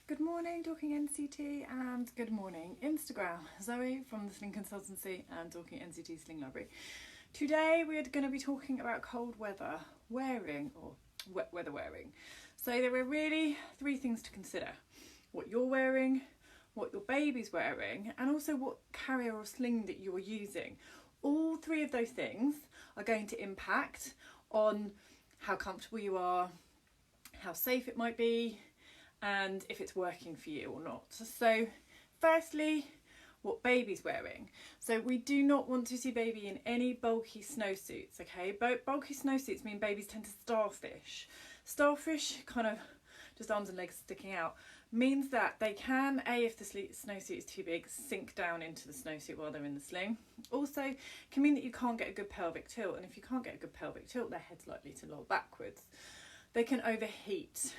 Good morning, Talking NCT, and good morning, Instagram. Zoe from the Sling Consultancy and Talking NCT Sling Library. Today we're going to be talking about cold weather wearing or wet weather wearing. So there are really three things to consider: what you're wearing, what your baby's wearing, and also what carrier or sling that you're using. All three of those things are going to impact on how comfortable you are, how safe it might be, and if it's working for you or not. So firstly, what baby's wearing. So we do not want to see baby in any bulky snowsuits, okay? Bulky snowsuits mean babies tend to starfish. Starfish, kind of just arms and legs sticking out, means that they can, if the snowsuit is too big, sink down into the snowsuit while they're in the sling. Also, can mean that you can't get a good pelvic tilt, and if you can't get a good pelvic tilt, their head's likely to loll backwards. They can overheat.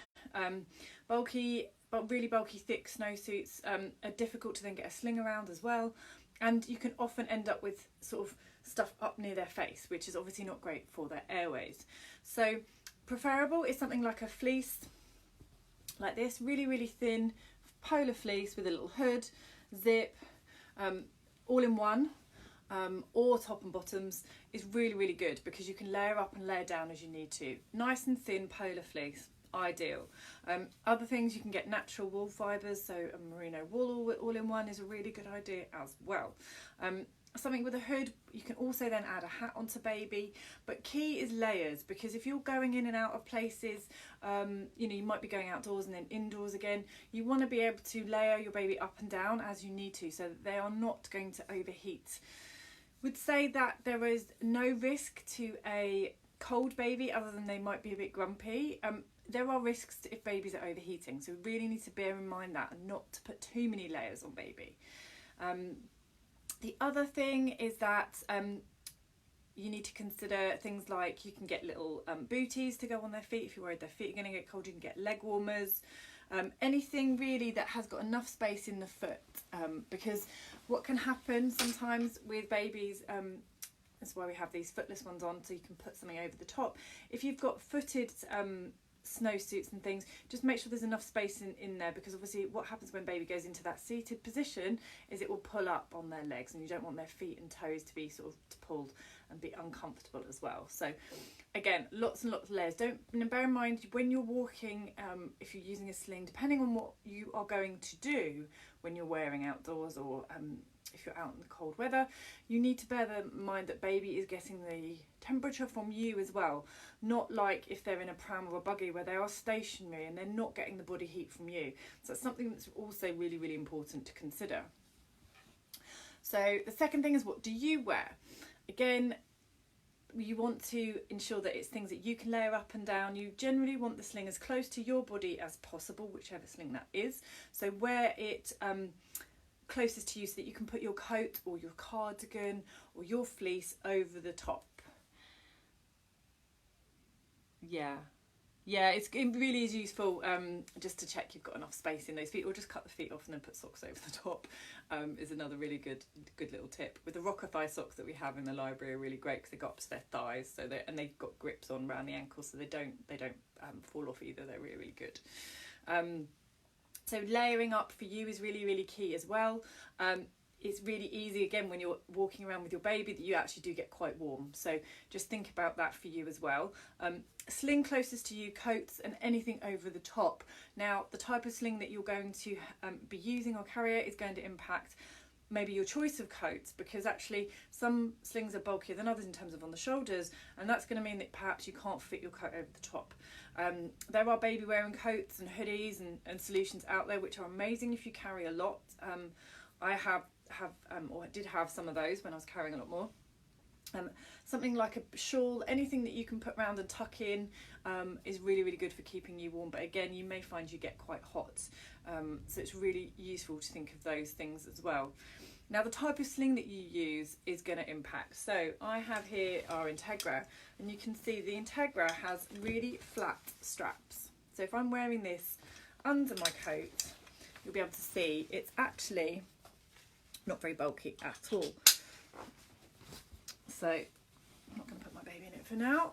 Really bulky, thick snowsuits are difficult to then get a sling around as well, and you can often end up with sort of stuff up near their face, which is obviously not great for their airways. So preferable is something like a fleece, like this, really thin polar fleece with a little hood, zip, all in one, or top and bottoms is really good because you can layer up and layer down as you need to. Nice and thin polar fleece, ideal. Other things, you can get natural wool fibres, so a merino wool all in one is a really good idea as well. Something with a hood, you can also then add a hat onto baby, but key is layers, because if you're going in and out of places, you might be going outdoors and then indoors again, you want to be able to layer your baby up and down as you need to so that they are not going to overheat. Would say that there is no risk to a cold baby other than they might be a bit grumpy. There are risks if babies are overheating, so we really need to bear in mind that and not to put too many layers on baby. The other thing is that you need to consider things like you can get little booties to go on their feet. If you're worried their feet are going to get cold, you can get leg warmers. Anything really that has got enough space in the foot, because what can happen sometimes with babies, that's why we have these footless ones on, so you can put something over the top. If you've got footed snowsuits and things, just make sure there's enough space in there, because obviously what happens when baby goes into that seated position is it will pull up on their legs, and you don't want their feet and toes to be sort of pulled and be uncomfortable as well. So again, lots and lots of layers. Bear in mind when you're walking, if you're using a sling, depending on what you are going to do when you're wearing outdoors, or if you're out in the cold weather, you need to bear in mind that baby is getting the temperature from you as well. Not like if they're in a pram or a buggy where they are stationary and they're not getting the body heat from you. So that's something that's also really important to consider. So the second thing is, what do you wear? Again, you want to ensure that it's things that you can layer up and down. You generally want the sling as close to your body as possible, whichever sling that is. So wear it closest to you so that you can put your coat or your cardigan or your fleece over the top. Yeah, it really is useful just to check you've got enough space in those feet, or just cut the feet off and then put socks over the top, is another really good little tip. With the rocker thigh socks that we have in the library are really great because they go up to their thighs, and they've got grips on around the ankles, so they don't fall off either. They're really good. So layering up for you is really key as well. It's really easy, again, when you're walking around with your baby, that you actually do get quite warm. So just think about that for you as well. Sling closest to you, coats and anything over the top. Now, the type of sling that you're going to be using or carrier is going to impact maybe your choice of coats, because actually some slings are bulkier than others in terms of on the shoulders, and that's going to mean that perhaps you can't fit your coat over the top. There are baby wearing coats and hoodies and solutions out there which are amazing if you carry a lot. I did have some of those when I was carrying a lot more. Something like a shawl, anything that you can put around and tuck in, is really good for keeping you warm, but again, you may find you get quite hot, so it's really useful to think of those things as well. Now, the type of sling that you use is going to impact. So I have here our Integra, and you can see the Integra has really flat straps. So if I'm wearing this under my coat, you'll be able to see it's actually not very bulky at all. So I'm not going to put my baby in it for now.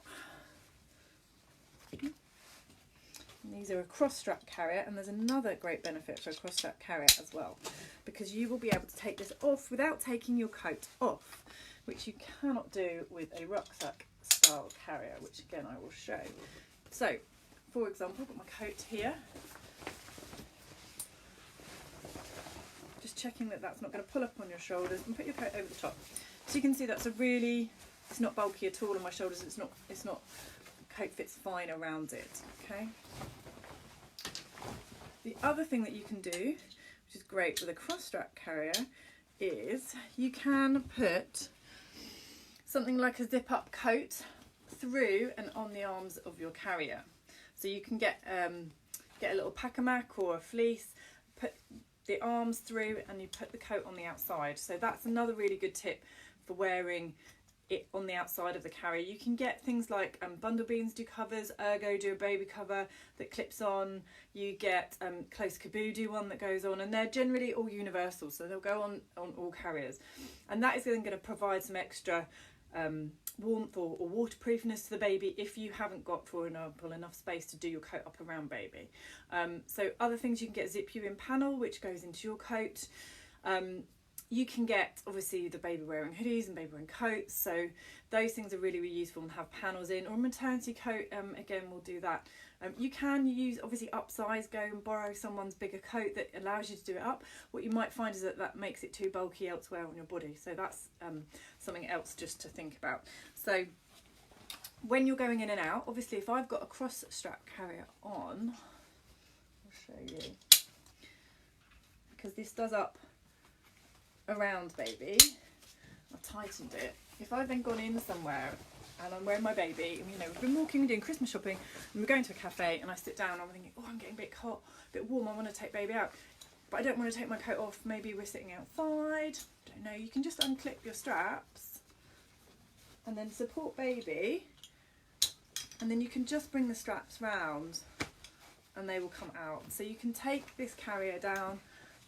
And these are a cross strap carrier, and there's another great benefit for a cross strap carrier as well, because you will be able to take this off without taking your coat off, which you cannot do with a rucksack style carrier, which again I will show. So, for example, I've got my coat here. Just checking that that's not going to pull up on your shoulders, and put your coat over the top. So you can see that's a really, it's not bulky at all on my shoulders. It's not. Coat fits fine around it. Okay. The other thing that you can do, which is great with a cross strap carrier, is you can put something like a zip up coat through and on the arms of your carrier. So you can get a little pack-a-mac or a fleece, put the arms through, and you put the coat on the outside. So that's another really good tip for wearing it on the outside of the carrier. You can get things like Bundlebeans do covers, Ergo do a baby cover that clips on, you get Close Kaboo do one that goes on, and they're generally all universal, so they'll go on all carriers, and that is then going to provide some extra warmth or waterproofness to the baby if you haven't got, for example, enough space to do your coat up around baby. So other things, you can get Zip You In panel, which goes into your coat. You can get obviously the baby wearing hoodies and baby wearing coats, so those things are really, really useful and have panels in. Or a maternity coat, again, we'll do that. You can use, obviously, upsize, go and borrow someone's bigger coat that allows you to do it up. What you might find is that makes it too bulky elsewhere on your body, so that's something else just to think about. So when you're going in and out, obviously if I've got a cross strap carrier on, I'll show you, because this does up around baby, I've tightened it. If I've then gone in somewhere and I'm wearing my baby, and, you know, we've been walking and doing Christmas shopping, and we're going to a cafe, and I sit down, I'm thinking, oh, I'm getting a bit hot, a bit warm, I want to take baby out, but I don't want to take my coat off. Maybe we're sitting outside, don't know, you can just unclip your straps and then support baby, and then you can just bring the straps round and they will come out. So you can take this carrier down.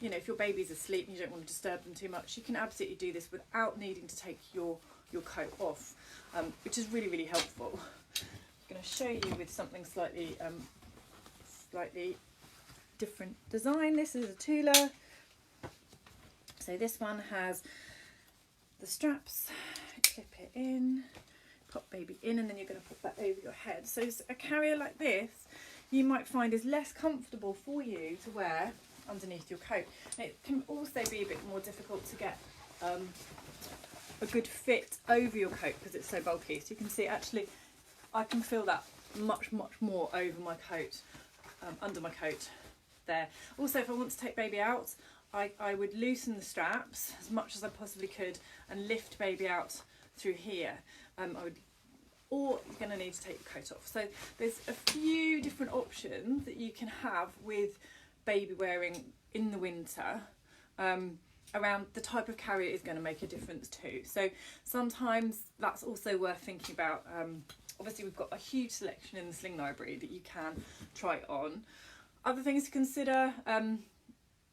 You know, if your baby's asleep and you don't want to disturb them too much, you can absolutely do this without needing to take your coat off, which is really, really helpful. I'm going to show you with something slightly different design. This is a Tula. So this one has the straps, clip it in, pop baby in, and then you're going to put that over your head. So a carrier like this you might find is less comfortable for you to wear underneath your coat. It can also be a bit more difficult to get a good fit over your coat because it's so bulky. So you can see, actually, I can feel that much more over my coat, under my coat there. Also, if I want to take baby out, I would loosen the straps as much as I possibly could and lift baby out through here. Or you're going to need to take your coat off. So there's a few different options that you can have with baby wearing in the winter. Around the type of carrier is going to make a difference too. So sometimes that's also worth thinking about. Obviously we've got a huge selection in the Sling Library that you can try on. Other things to consider,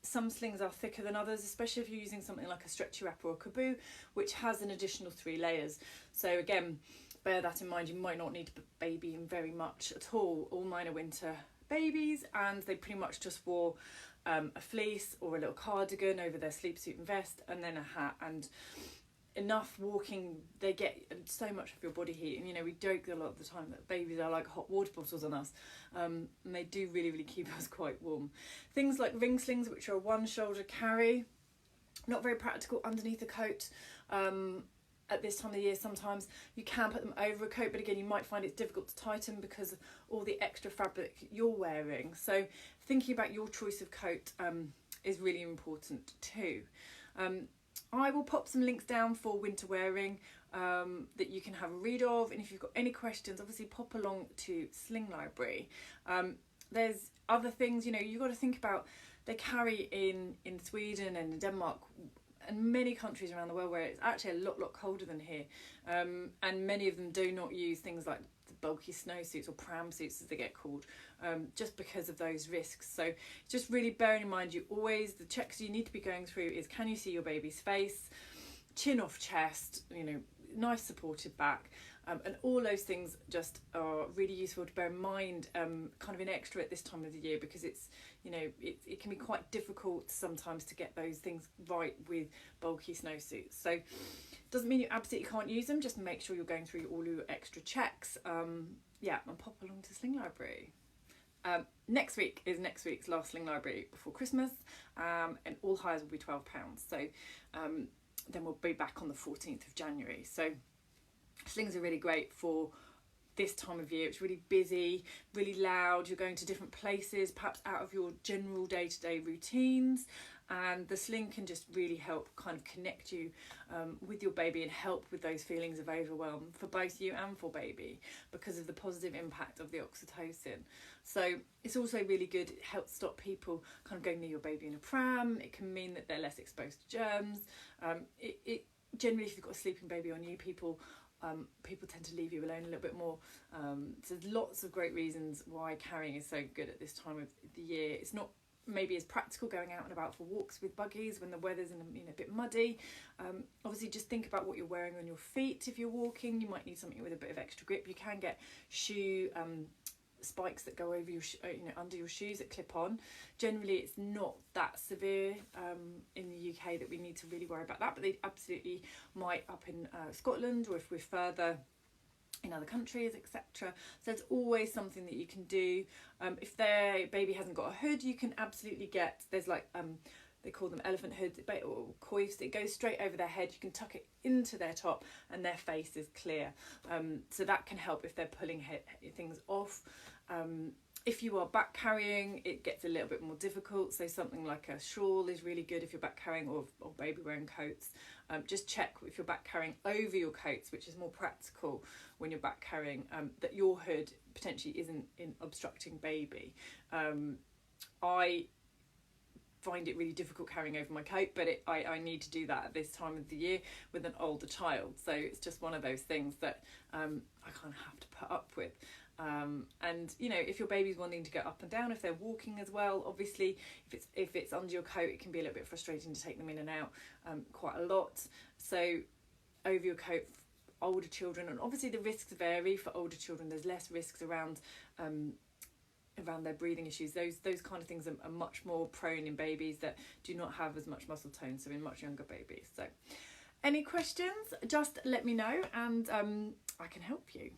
some slings are thicker than others, especially if you're using something like a stretchy wrapper or Kaboo, which has an additional 3 layers. So again, bear that in mind. You might not need to put baby in very much at all. All mine are winter babies, and they pretty much just wore a fleece or a little cardigan over their sleep suit and vest, and then a hat, and enough walking. They get so much of your body heat, and you know, we joke a lot of the time that babies are like hot water bottles on us, and they do really keep us quite warm. Things like ring slings, which are a one shoulder carry, not very practical underneath the coat. At this time of the year, sometimes you can put them over a coat, but again, you might find it difficult to tighten because of all the extra fabric you're wearing. So thinking about your choice of coat is really important too. I will pop some links down for winter wearing that you can have a read of, and if you've got any questions, obviously pop along to Sling Library. There's other things, you know, you've got to think about. They carry in Sweden and in Denmark and many countries around the world where it's actually a lot colder than here, and many of them do not use things like the bulky snowsuits or pram suits as they get called, just because of those risks. So just really bearing in mind, the checks you need to be going through is, can you see your baby's face, chin off chest, you know, nice supported back, And all those things just are really useful to bear in mind, kind of an extra at this time of the year, because it's, it can be quite difficult sometimes to get those things right with bulky snowsuits. So doesn't mean you absolutely can't use them, just make sure you're going through all your extra checks. And pop along to Sling Library. Next week is next week's last Sling Library before Christmas, and all hires will be £12. So then we'll be back on the 14th of January. So slings are really great for this time of year. It's really busy, really loud. You're going to different places, perhaps out of your general day-to-day routines. And the sling can just really help kind of connect you with your baby and help with those feelings of overwhelm for both you and for baby, because of the positive impact of the oxytocin. So it's also really good. It helps stop people kind of going near your baby in a pram. It can mean that they're less exposed to germs. It generally, if you've got a sleeping baby on you, people tend to leave you alone a little bit more. So there's lots of great reasons why carrying is so good at this time of the year. It's not maybe as practical going out and about for walks with buggies when the weather's a bit muddy. Obviously just think about what you're wearing on your feet. If you're walking, you might need something with a bit of extra grip. You can get shoe spikes that go over your under your shoes that clip on. Generally it's not that severe in the UK that we need to really worry about that, but they absolutely might up in Scotland, or if we're further in other countries, etc. So it's always something that you can do. If their baby hasn't got a hood, you can absolutely get, there's like they call them elephant hoods or coifs. It goes straight over their head. You can tuck it into their top and their face is clear. So that can help if they're pulling things off. If you are back carrying, it gets a little bit more difficult. So something like a shawl is really good if you're back carrying, or baby wearing coats. Just check if you're back carrying over your coats, which is more practical when you're back carrying, that your hood potentially isn't obstructing baby. I find it really difficult carrying over my coat, but I need to do that at this time of the year with an older child. So it's just one of those things that I kind of have to put up with. And if your baby's wanting to go up and down, if they're walking as well, obviously if it's under your coat, it can be a little bit frustrating to take them in and out quite a lot. So over your coat, older children, and obviously the risks vary for older children. There's less risks around their breathing issues. Those kind of things are much more prone in babies that do not have as much muscle tone, so in much younger babies. So any questions, just let me know, and I can help you.